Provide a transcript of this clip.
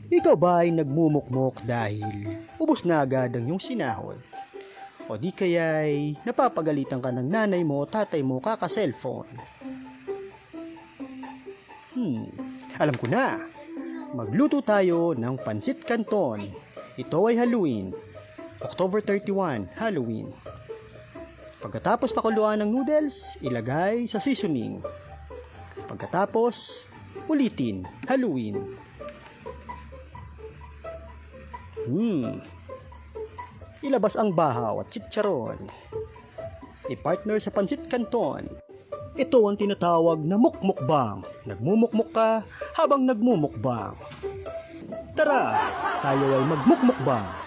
Ikaw ba ay nagmumukmok dahil ubos na agad ang iyong sinahod? O di kaya'y napapagalitan ka ng nanay mo o tatay mo kaka-cellphone? Alam ko na. Magluto tayo ng pansit canton. Ito ay Halloween. October 31, Halloween. Pagkatapos pakuluan ng noodles, ilagay sa seasoning. Pagkatapos, ulitin, Halloween. Ilabas ang bahaw at chicharon. I-partner sa pansit canton. Ito ang tinatawag na mukmukbang. Nagmumukmuk ka habang nagmumukbang. Tara, tayo ay magmukmukbang.